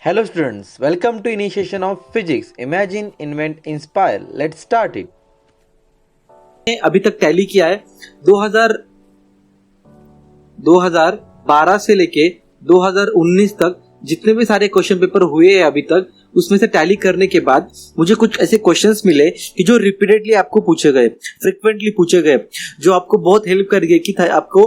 Hello students, welcome to initiation of physics. Imagine, invent, inspire. Let's start it. अभी तक tally किया है 2012 से लेके 2019 तक जितने भी सारे क्वेश्चन पेपर हुए हैं अभी तक, उसमें से टैली करने के बाद मुझे कुछ ऐसे क्वेश्चंस मिले कि जो रिपीटेडली आपको पूछे गए, फ्रिक्वेंटली पूछे गए, जो आपको बहुत हेल्प करेंगे कि आपको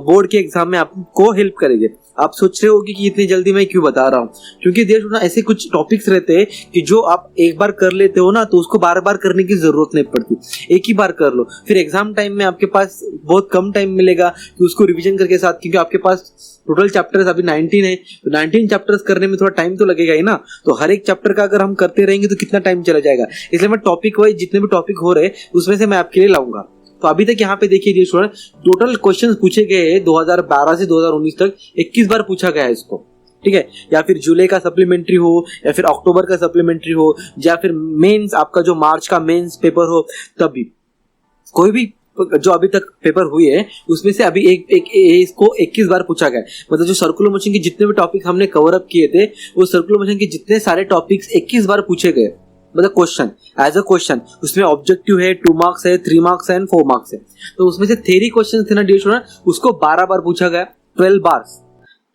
बोर्ड के एग्जाम में आपको हेल्प करेंगे। आप सोच रहे होगी कि इतनी जल्दी मैं क्यों बता रहा हूँ, क्योंकि देखो ना, ऐसे कुछ टॉपिक्स रहते हैं कि जो आप एक बार कर लेते हो ना, तो उसको बार बार करने की जरूरत नहीं पड़ती। एक ही बार कर लो, फिर एग्जाम टाइम में आपके पास बहुत कम टाइम मिलेगा कि उसको रिवीजन करके साथ, क्योंकि आपके पास टोटल चैप्टर्स अभी 19 है, तो 19 चैप्टर्स करने में थोड़ा टाइम तो लगेगा ही ना। तो हर एक चैप्टर का अगर हम करते रहेंगे तो कितना टाइम चला जाएगा, इसलिए मैं टॉपिक वाइज जितने भी टॉपिक हो रहे उसमें से मैं आपके लिए लाऊंगा। तो अभी तक यहाँ पे देखिए स्टूडेंट, टोटल क्वेश्चंस पूछे गए हैं 2012 से 2019 तक 21 बार पूछा गया है इसको, ठीक है। या फिर जुलाई का सप्लीमेंट्री हो, या फिर अक्टूबर का सप्लीमेंट्री हो, या फिर मेंस आपका जो मार्च का मेंस पेपर हो, तब भी कोई भी जो अभी तक पेपर हुए हैं उसमें से अभी इसको 21 बार पूछा गया है। मतलब जो सर्कुलर मोशन के जितने भी टॉपिक हमने कवर अप किए थे, वो सर्कुलर मोशन के जितने सारे टॉपिक्स 21 बार पूछे गए। मतलब क्वेश्चन एज अ क्वेश्चन, उसमें ऑब्जेक्टिव है, 2 मार्क्स है, 3 मार्क्स है एंड 4 मार्क्स है। तो उसमें से थ्योरी क्वेश्चन थे ना डियर स्टूडेंट, उसको 12 बार पूछा गया, 12 बार,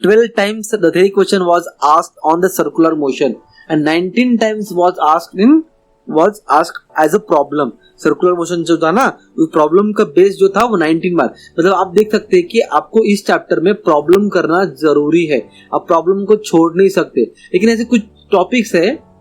12 times the theory question was asked on the circular motion and 19 times was asked as a problem। Circular motion जो था ना, उस प्रॉब्लम का बेस जो था वो 19 बार। मतलब आप देख सकते हैं कि आपको इस चैप्टर में प्रॉब्लम करना जरूरी है, आप प्रॉब्लम को छोड़ नहीं सकते। लेकिन ऐसे कुछ टॉपिक्स है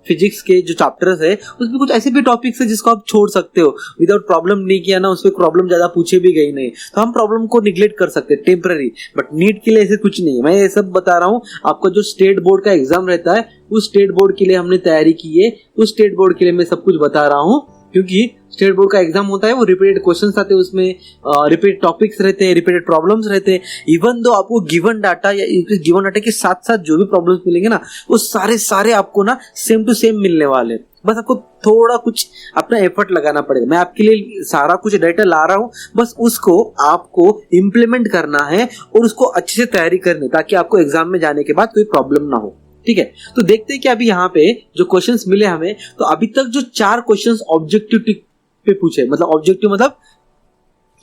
फिजिक्स के जो चैप्टर्स है, उसमें कुछ ऐसे भी टॉपिक्स है जिसको आप छोड़ सकते हो। विदाउट प्रॉब्लम नहीं किया ना, उसमें प्रॉब्लम ज्यादा पूछे भी गई नहीं, तो हम प्रॉब्लम को निग्लेक्ट कर सकते हैं टेम्पररी। बट नीट के लिए ऐसे कुछ नहीं है। मैं ये सब बता रहा हूँ, आपका जो स्टेट बोर्ड का एग्जाम रहता है, उस स्टेट बोर्ड के लिए हमने तैयारी की है, उस स्टेट बोर्ड के लिए मैं सब कुछ बता रहा हूँ। क्योंकि स्टेट बोर्ड का एग्जाम होता है, वो रिपीटेड क्वेश्चंस आते हैं, उसमें रिपीटेड टॉपिक्स रहते हैं, रिपीटेड प्रॉब्लम्स रहते हैं। इवन दो आपको गिवन डाटा या गिवन डाटा के साथ साथ जो भी प्रॉब्लम्स मिलेंगे ना, वो सारे आपको ना सेम टू सेम मिलने वाले हैं। बस आपको थोड़ा कुछ अपना एफर्ट लगाना पड़ेगा। मैं आपके लिए सारा कुछ डाटा ला रहा हूँ, बस उसको आपको इम्प्लीमेंट करना है और उसको अच्छे से तैयारी करनी, ताकि आपको एग्जाम में जाने के बाद कोई प्रॉब्लम ना हो, ठीक है। तो देखते हैं कि अभी यहाँ पे जो क्वेश्चंस मिले हमें, तो अभी तक जो 4 क्वेश्चंस ऑब्जेक्टिव पे पूछे, मतलब ऑब्जेक्टिव मतलब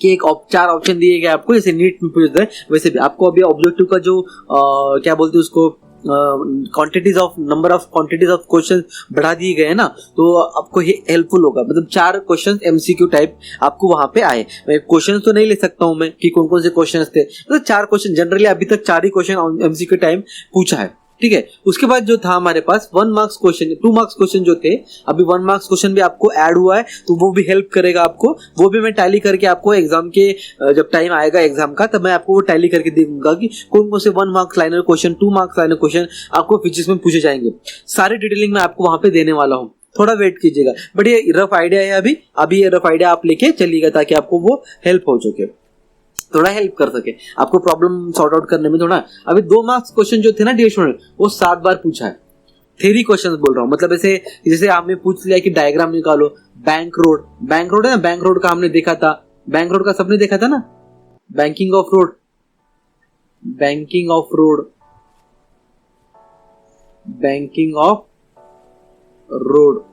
कि 4 ऑप्शन दिए गए आपको, जैसे नीट में पूछते हैं वैसे भी आपको अभी ऑब्जेक्टिव का जो क्या बोलते हैं उसको, number of quantities of question बढ़ा दिए गए हैं ना, तो आपको ये हेल्पफुल होगा। मतलब 4 क्वेश्चन एमसीक्यू टाइप आपको वहां पे आए। मैं क्वेश्चन तो नहीं ले सकता हूं मैं कि कौन कौन से क्वेश्चन थे, मतलब 4 क्वेश्चन जनरली अभी तक 4 ही क्वेश्चन एमसीक्यू टाइप पूछा है, ठीक है। उसके बाद जो था हमारे पास 1 मार्क्स क्वेश्चन, 2 मार्क्स क्वेश्चन जो थे, अभी 1 मार्क्स क्वेश्चन भी आपको ऐड हुआ है, तो वो भी हेल्प करेगा आपको। वो भी मैं टैली करके आपको एग्जाम के जब टाइम आएगा एग्जाम का, तब मैं आपको वो टैली करके दे दूंगा कि कौन कौन से 1 marks liner question, 2 marks liner question आपको फिजिक्स में पूछे जाएंगे। सारी डिटेलिंग मैं आपको वहां पे देने वाला हूँ, थोड़ा वेट कीजिएगा। बट ये रफ आइडिया है, अभी ये रफ आइडिया आप लेके चलिएगा, ताकि आपको वो हेल्प हो सके, थोड़ा हेल्प कर सके आपको प्रॉब्लम सॉर्ट आउट करने में। थोड़ा अभी 2 मार्क्स क्वेश्चन जो थे ना डियर स्टूडेंट, वो 7 बार पूछा है। थ्योरी क्वेश्चन बोल रहा हूँ, मतलब ऐसे जैसे आपने पूछ लिया कि डायग्राम निकालो, बैंक रोड है ना, बैंक रोड का हमने देखा था, बैंक रोड का सबने देखा था ना, बैंकिंग ऑफ रोड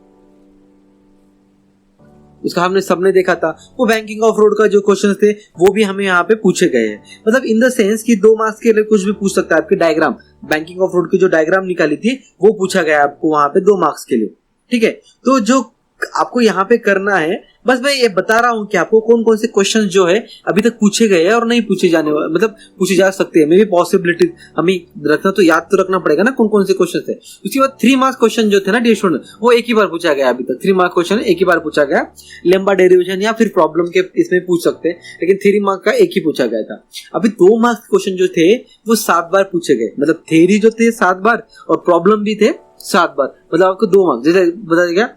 उसका हमने सबने देखा था। वो बैंकिंग ऑफ रोड का जो क्वेश्चन थे वो भी हमें यहाँ पे पूछे गए हैं। मतलब इन द सेंस कि 2 मार्क्स के लिए कुछ भी पूछ सकता है। आपके डायग्राम, बैंकिंग ऑफ रोड की जो डायग्राम निकाली थी वो पूछा गया आपको वहां पे 2 मार्क्स के लिए, ठीक है। तो जो आपको यहाँ पे करना है, बस मैं ये बता रहा हूँ कि आपको कौन कौन से क्वेश्चन जो है अभी तक पूछे गए हैं और नहीं पूछे जाने वाले, मतलब पूछे जा सकते हैं। मे भी पॉसिबिलिटी हमें रखना, तो याद तो रखना पड़ेगा ना कौन कौन से क्वेश्चन थे। उसके बाद 3 मार्क्स क्वेश्चन जो थे ना डियर स्टूडेंट, वो एक ही बार पूछा गया। अभी तक 3 मार्क्स क्वेश्चन एक ही बार पूछा गया। लंबा डेरिवेशन या फिर प्रॉब्लम के इसमें पूछ सकते हैं, लेकिन 3 मार्क्स का एक ही पूछा गया था। अभी 2 मार्क्स क्वेश्चन जो थे वो 7 बार पूछे गए। मतलब थ्योरी जो थे 7 बार और प्रॉब्लम भी थे 7 बार। मतलब आपको 2 मार्क्स जैसे बता दिया,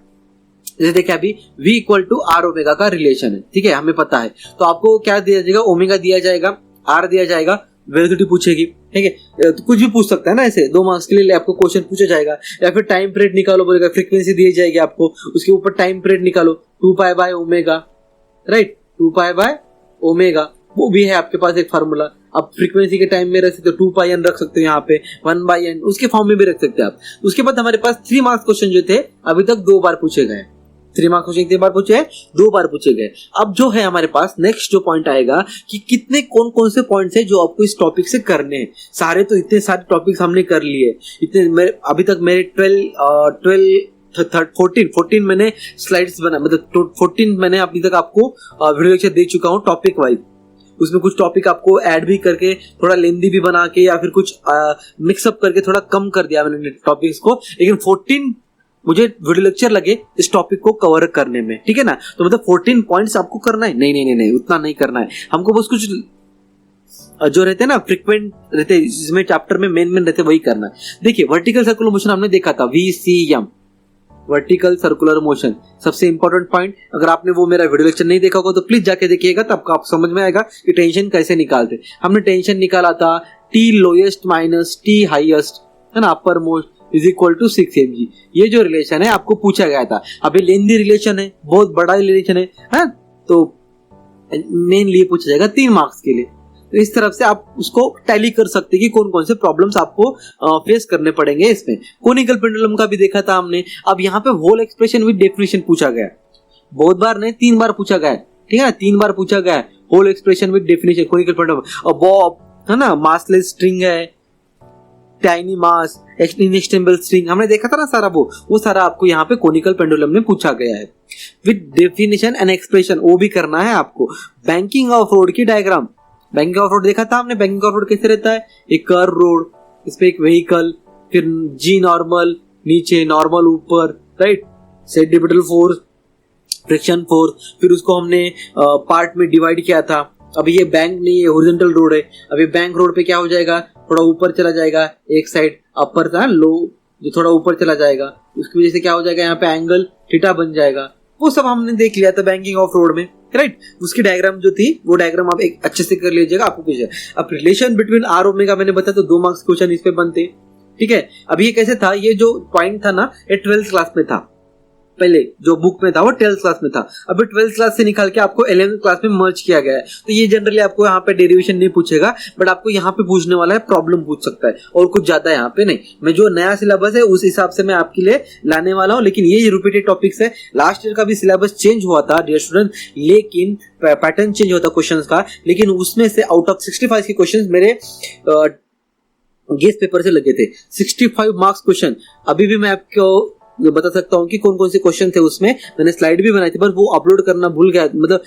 जैसे देखिए अभी V = R ओमेगा का रिलेशन है, ठीक है, हमें पता है। तो आपको क्या दिया जाएगा, ओमेगा दिया जाएगा, R दिया जाएगा, वेलोसिटी पूछेगी, ठीक है। तो कुछ भी पूछ सकता है ना, ऐसे 2 मार्क्स के लिए आपको क्वेश्चन पूछा जाएगा। या फिर टाइम पीरियड निकालो बोलेगा, फ्रीक्वेंसी दी जाएगी आपको, उसके ऊपर टाइम पीरियड निकालो, 2π/ω, राइट, 2π/ω, वो भी है आपके पास एक फार्मूला। आप फ्रीक्वेंसी के टाइम में रख सकते हो, 2πn रख सकते हो, यहाँ पे 1/n उसके फॉर्म में भी रख सकते हैं आप। उसके बाद हमारे पास 3 मार्क्स क्वेश्चन जो थे अभी तक 2 बार पूछे गए। 3 मार्क्स क्वेश्चन 3 बार पूछे हैं, 2 बार पूछे गए। अब जो है हमारे पास नेक्स्ट जो पॉइंट आएगा कि कितने कौन कौन से पॉइंट्स है जो आपको इस टॉपिक से करने हैं। सारे तो इतने सारे टॉपिक्स हमने कर लिए, इतने अभी तक मेरे 14 मैंने स्लाइड्स बना, मतलब 14 मैंने अभी तक आपको वीडियो लेक्चर दे चुका हूँ टॉपिक वाइज। उसमें कुछ टॉपिक आपको ऐड भी करके थोड़ा लेंदी भी बना के या फिर कुछ मिक्सअप करके थोड़ा कम कर दिया मैंने टॉपिक्स को, लेकिन 14 मुझे वीडियो लेक्चर लगे इस टॉपिक को कवर करने में, ठीक है ना। तो मतलब 14 पॉइंट्स आपको करना है, नहीं उतना नहीं करना है हमको, बस कुछ जो रहते हैं ना फ्रीक्वेंट रहते हैं जिसमें चैप्टर में मेन रहते वही करना है। देखिए वर्टिकल सर्कुलर मोशन हमने देखा था, VCM वर्टिकल सर्कुलर मोशन, सबसे इंपॉर्टेंट पॉइंट। अगर आपने वो मेरा वीडियो लेक्चर नहीं देखा होगा तो प्लीज जाके देखिएगा, तब आपको समझ में आएगा कि टेंशन कैसे निकालते। हमने टेंशन निकाला था T lowest minus T highest, है ना, upper most is equal to 6 mg। ये जो रिलेशन है आपको पूछा गया था। अभी लेंदी रिलेशन है, बहुत बड़ा रिलेशन है, तो मेनली पूछा जाएगा 3 मार्क्स के लिए। तो इस तरफ से आप उसको टैली कर सकते हैं कि कौन कौन से प्रॉब्लम्स आपको फेस करने पड़ेंगे इसमें। कोनिकल पेंडुलम का भी देखा था हमने। अब यहाँ पे होल एक्सप्रेशन विद डेफिनेशन पूछा गया, बहुत बार नहीं 3 बार पूछा गया, ठीक है ना, 3 बार पूछा गया whole expression with definition conical pendulum. और बॉब है ना, मासलेस स्ट्रिंग है, टाइनी मास, इनएक्सटेंबल स्ट्रिंग, हमने देखा था ना सारा, वो सारा आपको यहाँ पे कोनिकल पेंडुलम में पूछा गया है विद डेफिनेशन एंड एक्सप्रेशन, वो भी करना है आपको। बैंकिंग ऑफ रोड की डायग्राम, बैंकिंग ऑफ रोड देखा था हमने। बैंकिंग ऑफ रोड कैसे रहता है, एक कर्व रोड, इस पे एक व्हीकल, फिर जी नॉर्मल नीचे, नॉर्मल ऊपर, right, centripetal force, friction force, फिर उसको हमने पार्ट में डिवाइड किया था। अभी ये बैंक नहीं है, हॉरिजॉन्टल रोड है। अभी बैंक रोड पे क्या हो जाएगा, थोड़ा ऊपर चला जाएगा, एक साइड अपर था लो जो थोड़ा ऊपर चला जाएगा, उसकी वजह से क्या हो जाएगा, यहाँ पे एंगल थीटा बन जाएगा। वो सब हमने देख लिया था बैंकिंग ऑफ रोड में, राइट। उसकी डायग्राम जो थी वो डायग्राम आप एक अच्छे से कर लीजिएगा, आपको कुछ है। अब रिलेशन बिटवीन आर ओमेगा मैंने बताया तो 2 मार्क्स क्वेश्चन इस पे बनते, ठीक है। अब ये कैसे था, ये जो पॉइंट था ना ये 12th क्लास में था, पहले जो बुक में था वो 12th क्लास में था। अभी 12th क्लास से निकाल के आपको 11th क्लास में मर्ज किया गया है। तो ये जनरली आपको यहाँ पे डेरिवेशन नहीं पूछेगा, बट आपको यहाँ पे पूछने वाला है, प्रॉब्लम पूछ सकता है, और कुछ ज्यादा यहाँ पे नहीं। मैं जो नया सिलेबस है उस हिसाब से मैं आपके लिए लाने वाला हूँ, लेकिन ये रिपीटेड टॉपिक्स है। लास्ट ईयर का भी सिलेबस चेंज हुआ था डियर स्टूडेंट, लेकिन पैटर्न चेंज हुआ था क्वेश्चन का, लेकिन उसमें से आउट ऑफ 65 के क्वेश्चन मेरे गेस्ट पेपर से लगे थे। 65 मार्क्स क्वेश्चन। अभी भी मैं आपको बता सकता हूँ कि कौन कौन से क्वेश्चन थे उसमें, मैंने स्लाइड भी बनाई थी, पर वो अपलोड करना भूल गया, मतलब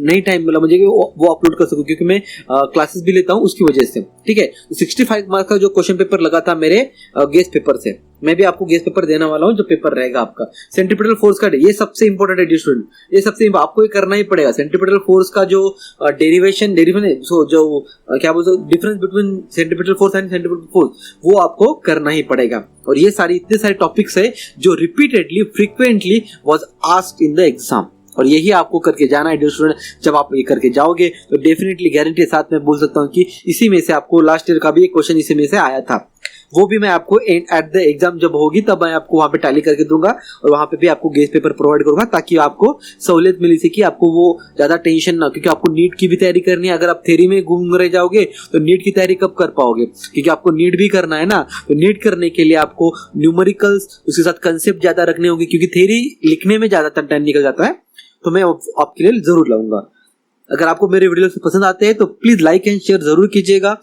नहीं टाइम मिला मुझे कि वो अपलोड कर सकूं, क्योंकि मैं क्लासेस भी लेता हूँ उसकी वजह से, ठीक है। 65 मार्क्स का जो क्वेश्चन पेपर लगा था मेरे गेस्ट पेपर से, मैं भी आपको गेस्ट पेपर देने वाला हूँ जो पेपर रहेगा आपका। सेंट्रीपिटल फोर्स का ये सबसे इंपॉर्टेंट है स्टूडेंट, ये सबसे आपको ये करना ही पड़ेगा। सेंट्रीपिटल फोर्स का जो डेरिवेशन जो क्या बोलते difference between centripetal force and centripetal force, वो आपको करना ही पड़ेगा। और ये सारी इतने सारे टॉपिक्स है जो repeatedly frequently was asked in the exam, और यही आपको करके जाना है डियर स्टूडेंट। जब आप ये करके जाओगे तो डेफिनेटली गारंटी के साथ मैं बोल सकता हूँ कि इसी में से आपको लास्ट ईयर का भी एक क्वेश्चन इसी में से आया था। वो भी मैं आपको एट द एग्जाम जब होगी तब मैं आपको वहां पे टैली करके दूंगा, और वहां पे भी आपको गेस्ट पेपर प्रोवाइड करूंगा, ताकि आपको सहूलियत मिली सके, आपको वो ज्यादा टेंशन ना, क्योंकि आपको नीट की भी तैयारी करनी है। अगर आप थ्योरी में घूम रह जाओगे तो नीट की तैयारी कब कर पाओगे, क्योंकि आपको नीट भी करना है ना। तो नीट करने के लिए आपको न्यूमेरिकल्स उसके साथ कंसेप्ट ज्यादा रखने होंगे, क्योंकि थ्योरी लिखने में ज्यादा टाइम निकल जाता है। तो मैं आपके लिए जरूर लाऊंगा। अगर आपको मेरे वीडियो पसंद आते हैं तो प्लीज लाइक एंड शेयर जरूर कीजिएगा,